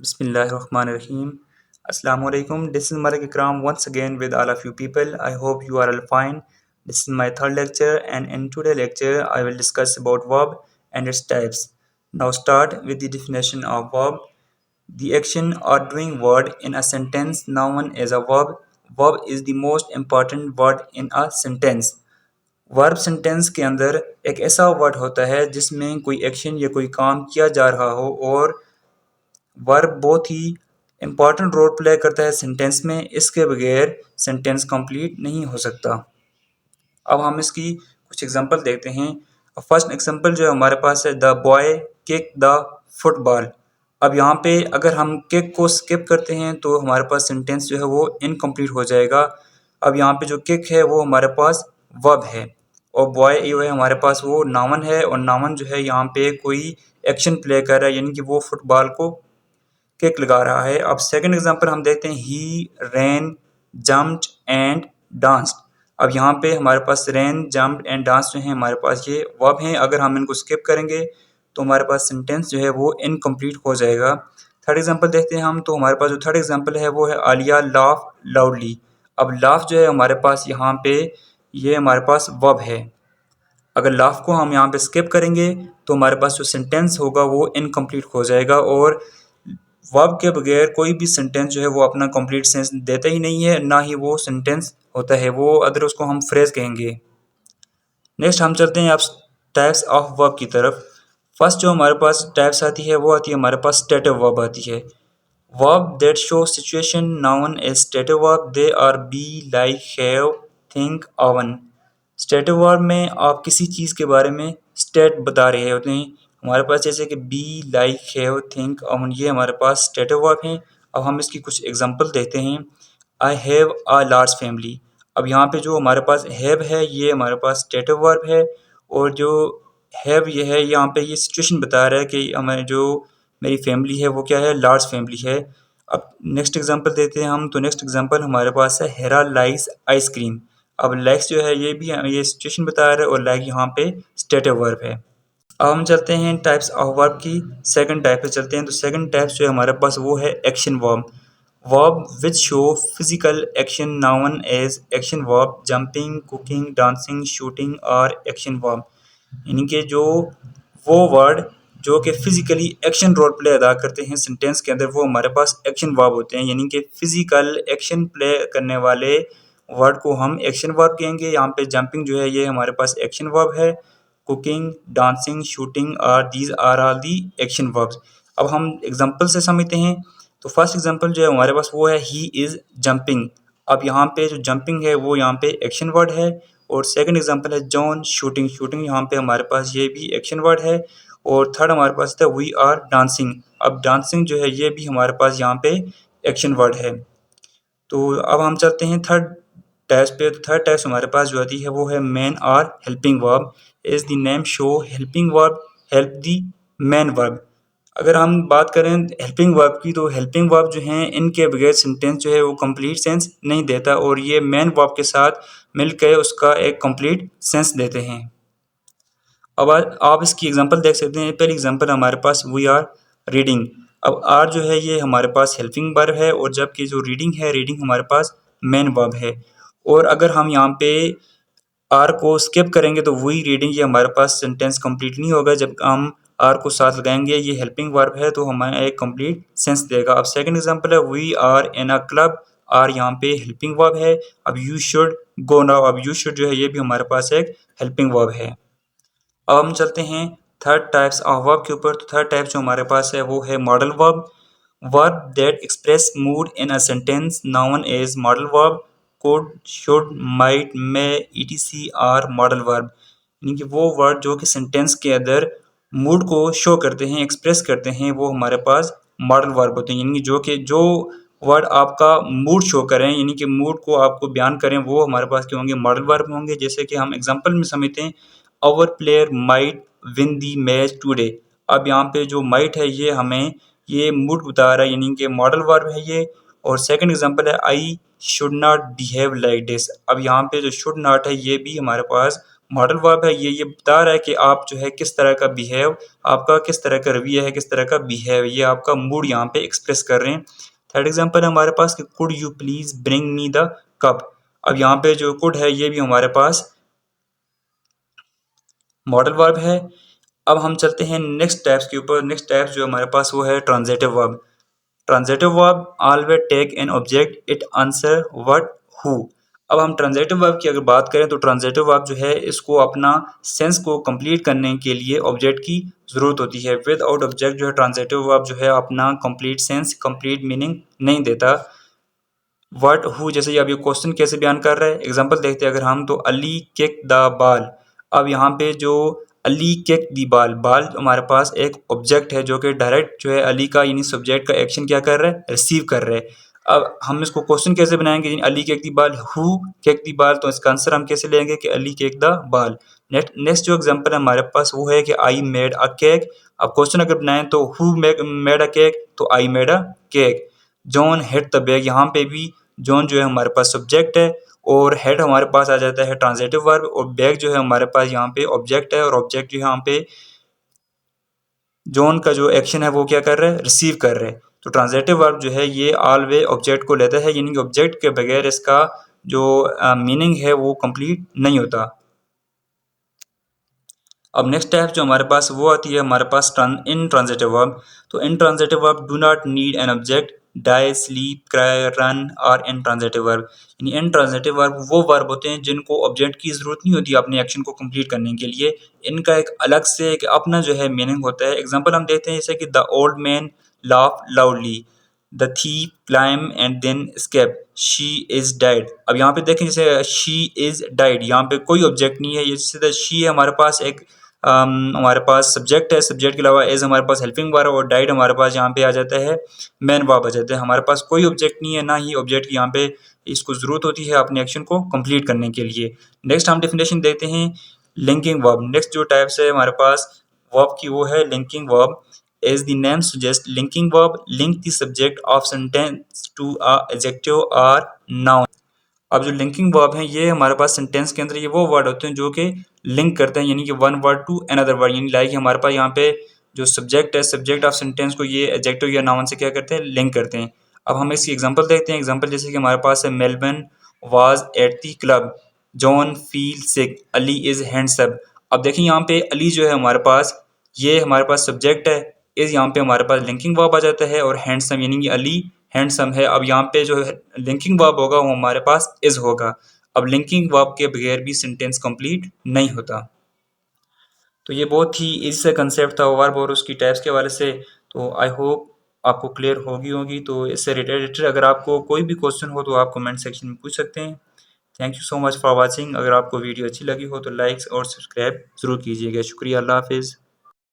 Bismillahirrahmanirrahim. Assalamu alaikum. This is Malik Ikram once again with all of you people. I hope you are all fine. This is my third lecture, and in today's lecture I will discuss about verb and its types. Now start with the definition of verb. The action or doing word in a sentence known as a verb. Verb is the most important word in a sentence. Verb sentence के अंदर एक ऐसा word होता है जिसमें कोई action या कोई काम किया जा रहा हो और वर्ब बहुत ही इम्पॉर्टेंट रोल प्ले करता है सेंटेंस में। इसके बगैर सेंटेंस कंप्लीट नहीं हो सकता। अब हम इसकी कुछ एग्जांपल देखते हैं। फर्स्ट एग्जांपल जो है हमारे पास है the boy kick the football. अब यहाँ पे अगर हम किक को स्किप करते हैं तो हमारे पास सेंटेंस जो है वो इनकम्प्लीट हो जाएगा। अब यहाँ पे जो किक है वो हमारे पास वर्ब है और बॉय जो है हमारे पास वो नाउन है और नाउन जो है यहाँ पे कोई एक्शन प्ले कर रहा है, यानी कि वो फुटबॉल को किक लगा रहा है। अब सेकंड एग्जांपल हम देखते हैं ही रैन जम्प्ड एंड डांस्ड। अब यहाँ पे हमारे पास रैन जम्प्ड एंड डांस जो है हमारे पास ये वर्ब हैं। अगर हम इनको स्किप करेंगे तो हमारे पास सेंटेंस जो है वो इनकम्प्लीट हो जाएगा। थर्ड एग्जांपल देखते हैं हम, तो हमारे पास जो थर्ड एग्जांपल है वो है आलिया लाफ लाउडली। अब लाफ जो है हमारे पास यहाँ पे ये हमारे पास वर्ब है। अगर लाफ को हम यहाँ पे स्किप करेंगे तो हमारे पास जो सेंटेंस होगा वो इनकम्प्लीट हो जाएगा और वर्ब के बगैर कोई भी सेंटेंस जो है वो अपना कंप्लीट सेंस देता ही नहीं है, ना ही वो सेंटेंस होता है, वो अदर उसको हम फ्रेज कहेंगे। नेक्स्ट हम चलते हैं अब टाइप्स ऑफ वर्ब की तरफ। फर्स्ट जो हमारे पास टाइप्स आती है वो आती है हमारे पास स्टेटिव वर्ब आती है। Verb that show situation known as stative verb, they are be like have think own. Stative verb में आप किसी चीज़ के बारे में स्टेट बता रहे होते हैं। हमारे पास जैसे कि B like have think own, ये हमारे पास स्टेटिव वर्ब हैं। अब हम इसकी कुछ एग्जांपल देखते हैं। I have a large family. अब यहाँ पे जो हमारे पास हैव है ये हमारे पास स्टेटिव वर्ब है और जो हैव ये है यहाँ पे ये सिचुएशन बता रहा है कि हमारे जो मेरी फैमिली है वो क्या है, लार्ज फैमिली है। अब नेक्स्ट एग्जांपल देते हैं हम, तो नेक्स्ट एग्जांपल हमारे पास है हेरा लाइक्स आइसक्रीम। अब लाइक्स जो है ये भी ये सिचुएशन बता रहा है और लाइक यहाँ पे स्टेटिव वर्ब है। अब हम चलते हैं टाइप्स ऑफ वर्ब की सेकंड टाइप पे चलते हैं। तो सेकंड टाइप जो है हमारे पास वो है action verb. Verb which show physical action known as action verb, jumping cooking dancing shooting और एक्शन वर्ब। यानी कि जो वो वर्ड जो कि फिजिकली एक्शन रोल प्ले अदा करते हैं सेंटेंस के अंदर वो हमारे पास एक्शन वर्ब होते हैं। यानी कि फिजिकल एक्शन प्ले करने वाले वर्ड को हम एक्शन वर्ब कहेंगे। यहाँ पे जंपिंग जो है ये हमारे पास एक्शन वर्ब है। Cooking dancing shooting are these are all the action verbs. अब हम एग्जांपल से समझते हैं। तो फर्स्ट एग्जांपल जो है हमारे पास वो है ही इज़ जंपिंग। अब यहाँ पे जो जंपिंग है वो यहाँ पे एक्शन वर्ड है और सेकंड एग्जांपल है जॉन शूटिंग। शूटिंग यहाँ पे हमारे पास ये भी एक्शन वर्ड है और थर्ड हमारे पास था वी आर डांसिंग। अब डांसिंग जो है ये भी हमारे पास यहाँ पे एक्शन वर्ड है। तो अब हम चलते हैं थर्ड टाइप्स पे। तो थर्ड टाइप्स हमारे पास जो आती है वो है मेन और helping verb. Is the name show helping verb help the main verb. अगर हम बात करें हेल्पिंग वर्ब की तो हेल्पिंग वर्ब जो हैं इनके बगैर सेंटेंस जो है वो कंप्लीट सेंस नहीं देता और ये मेन वर्ब के साथ मिलकर उसका एक कंप्लीट सेंस देते हैं। अब आप इसकी एग्जांपल देख सकते हैं। पहली एग्जांपल हमारे पास वी आर रीडिंग। अब आर जो है ये हमारे पास हेल्पिंग वर्ब है और जबकि जो रीडिंग है रीडिंग हमारे पास मेन वर्ब है। और अगर हम यहाँ पे आर को स्किप करेंगे तो वी रीडिंग ये हमारे पास सेंटेंस कंप्लीट नहीं होगा। जब हम आर को साथ लगाएंगे ये हेल्पिंग वर्ब है तो हमें एक कंप्लीट सेंस देगा। अब सेकंड एग्जांपल है we are in a club. Are यहाँ पे हेल्पिंग वर्ब है। अब यू शुड गो नाउ। अब यू शुड जो है ये भी हमारे पास एक हेल्पिंग वर्ब है। अब हम चलते हैं थर्ड टाइप्स ऑफ वर्ब के ऊपर। तो थर्ड टाइप जो हमारे पास है वो है modal verb. Verb that express mood in a sentence known as modal verb, could should might may ETC are modal verb. यानी कि वो वर्ड जो कि सेंटेंस के अंदर मूड को शो करते हैं एक्सप्रेस करते हैं वो हमारे पास मॉडल वर्ब होते हैं। यानी कि जो वर्ड आपका मूड शो करें यानी कि मूड को आपको बयान करें वो हमारे पास क्या होंगे, मॉडल वर्ब होंगे। जैसे कि हम एग्जांपल में समझते हैं our player might win the match today. अब यहाँ पे जो माइट है ये हमें ये मूड बता रहा है यानी कि मॉडल वर्ब है ये। और सेकंड एग्जांपल है I should not behave like this. अब यहाँ पे जो शुड नॉट है ये भी हमारे पास मॉडल वर्ब है ये बता रहा है कि आप जो है किस तरह का बिहेव, आपका किस तरह का रवैया है, किस तरह का बिहेव, ये आपका मूड यहाँ पे एक्सप्रेस कर रहे हैं। थर्ड एग्जांपल है हमारे पास कि could you please bring me the cup. अब यहाँ पे जो कुड है ये भी हमारे पास मॉडल वर्ब है। अब हम चलते हैं नेक्स्ट टाइप्स के ऊपर। नेक्स्ट टाइप्स जो हमारे पास वो है transitive verb. Transitive verb always take an object it answer what who. अब हम ट्रांजिटिव वर्ब की अगर बात करें तो ट्रांजिटिव वर्ब जो है इसको अपना सेंस को कंप्लीट करने के लिए ऑब्जेक्ट की ज़रूरत होती है। विदाउट ऑब्जेक्ट जो है ट्रांजिटिव वर्ब जो है अपना कंप्लीट सेंस, कंप्लीट मीनिंग नहीं देता। व्हाट हु जैसे अब ये क्वेश्चन कैसे बयान कर रहा है, एग्जांपल देखते हैं अगर हम तो अली किक द बाल। अब यहाँ पे जो अली किक दी बाल, बाल हमारे पास एक ऑब्जेक्ट है जो कि डायरेक्ट जो है अली का यानी सब्जेक्ट का एक्शन क्या कर रहा है, रिसीव कर रहा है। अब हम इसको क्वेश्चन कैसे बनाएंगे, यानी अली किक दी बाल, हु किक दी बाल, तो इसका आंसर हम कैसे लेंगे कि अली किक द बाल। नेक्स्ट जो एग्जांपल है हमारे पास वो है कि आई मेड अ केक। अब क्वेश्चन अगर बनाएं तो हु मेड अ केक, तो I made a cake. John hit the bag, यहाँ पे भी जॉन जो है हमारे पास सब्जेक्ट है और हेड हमारे पास आ जाता है ट्रांजिटिव वर्ब, और बैग जो है हमारे पास यहाँ पे ऑब्जेक्ट है और ऑब्जेक्ट जो यहाँ पे जॉन का जो एक्शन है वो क्या कर रहा है, रिसीव कर रहा है। तो ट्रांजिटिव वर्ब जो है ये ऑलवे ऑब्जेक्ट को लेता है, यानी कि ऑब्जेक्ट के बगैर इसका जो मीनिंग है वो कंप्लीट नहीं होता। अब नेक्स्ट टाइप जो हमारे पास वो आती है हमारे पास इन ट्रांजिटिव वर्ब। तो intransitive verb do not need an object, die, sleep, cry, run और इन ट्रांजिटिव वर्ब। यानी इन ट्रांजिटिव वर्ब वो वर्ब होते हैं जिनको ऑब्जेक्ट की जरूरत नहीं होती अपने एक्शन को कंप्लीट करने के लिए। इनका एक अलग से एक अपना जो है मीनिंग होता है। एग्जाम्पल हम देखते हैं जैसे कि the old man laugh loudly, the thief climb and then escape, she is died. अब यहाँ पे देखें जैसे शी इज डाइड, यहाँ पे कोई ऑब्जेक्ट नहीं है, ये जैसे शी है हमारे पास एक हमारे पास सब्जेक्ट है, सब्जेक्ट के अलावा एज हमारे पास हेल्पिंग वर्ब, और डाइड हमारे पास यहाँ पे आ जाता है मैन वर्ब आ जाता है। हमारे पास कोई ऑब्जेक्ट नहीं है, ना ही ऑब्जेक्ट की यहाँ पे इसको जरूरत होती है अपने एक्शन को कंप्लीट करने के लिए। नेक्स्ट हम डेफिनेशन देखते हैं लिंकिंग वर्ब। नेक्स्ट जो टाइप्स है हमारे पास वर्ब की वो है linking verb. As the name suggests, linking verb link the subject of sentence to a adjective or noun. अब जो लिंकिंग वर्ब हैं ये हमारे पास सेंटेंस के अंदर ये वो वर्ड होते हैं जो कि लिंक करते हैं, यानी कि one word to another word. यानी लाइक हमारे पास यहाँ पे जो सब्जेक्ट है, सब्जेक्ट ऑफ सेंटेंस को ये एडजेक्टिव या नाउन से क्या करते हैं, लिंक करते हैं। अब हम इसकी एग्जांपल देखते हैं। एग्जांपल जैसे कि हमारे पास है Melbourne was at the club, John feel sick, Ali is handsome. अब देखिए यहाँ पे अली जो है हमारे पास ये हमारे पास सब्जेक्ट है, इस यहाँ पे हमारे पास लिंकिंग वर्ब आ जाता है, और हैंडसम यानी कि अली हैंडसम है। अब यहाँ पे जो है लिंकिंग वर्ब होगा वो हमारे पास इज होगा। अब लिंकिंग वर्ब के बगैर भी सेंटेंस कंप्लीट नहीं होता। तो ये बहुत ही इजी सा कंसेप्ट था वर्ब और उसकी टाइप्स के हवाले से। तो आई होप आपको क्लियर होगी। तो इससे रिलेटेड अगर आपको कोई भी क्वेश्चन हो तो आप कमेंट सेक्शन में पूछ सकते हैं। Thank you so much for watching. अगर आपको वीडियो अच्छी लगी हो तो लाइक्स और सब्सक्राइब ज़रूर कीजिएगा। शुक्रिया, अल्लाह हाफिज़।